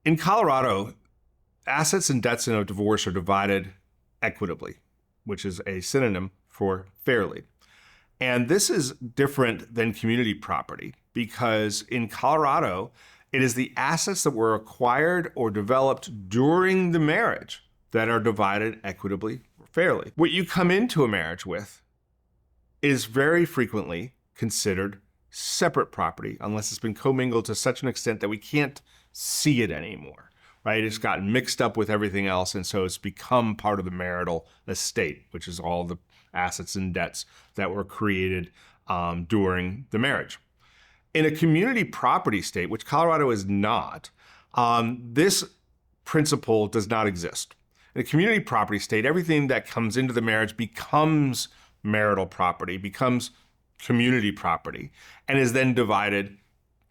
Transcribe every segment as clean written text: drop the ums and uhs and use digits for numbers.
In Colorado, assets and debts in a divorce are divided equitably, which is a synonym for fairly. And this is different than community property because in Colorado, it is the assets that were acquired or developed during the marriage that are divided equitably or fairly. What you come into a marriage with is very frequently considered separate property unless it's been commingled to such an extent that we can't see it anymore, right? It's gotten mixed up with everything else, and so it's become part of the marital estate, which is all the assets and debts that were created during the marriage. In a community property state, which Colorado is not, this principle does not exist. In a community property state, everything that comes into the marriage becomes marital property, becomes community property, and is then divided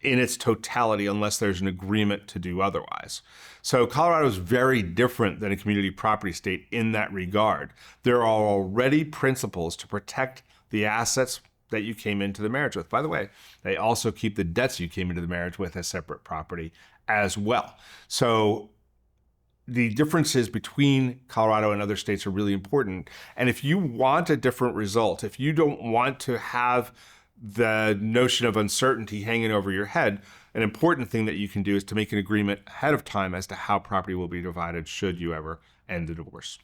in its totality unless there's an agreement to do otherwise. So Colorado is very different than a community property state in that regard. There are already principles to protect the assets that you came into the marriage with. By the way, they also keep the debts you came into the marriage with as separate property as well. So the differences between Colorado and other states are really important. And if you want a different result, if you don't want to have the notion of uncertainty hanging over your head, an important thing that you can do is to make an agreement ahead of time as to how property will be divided should you ever end the divorce.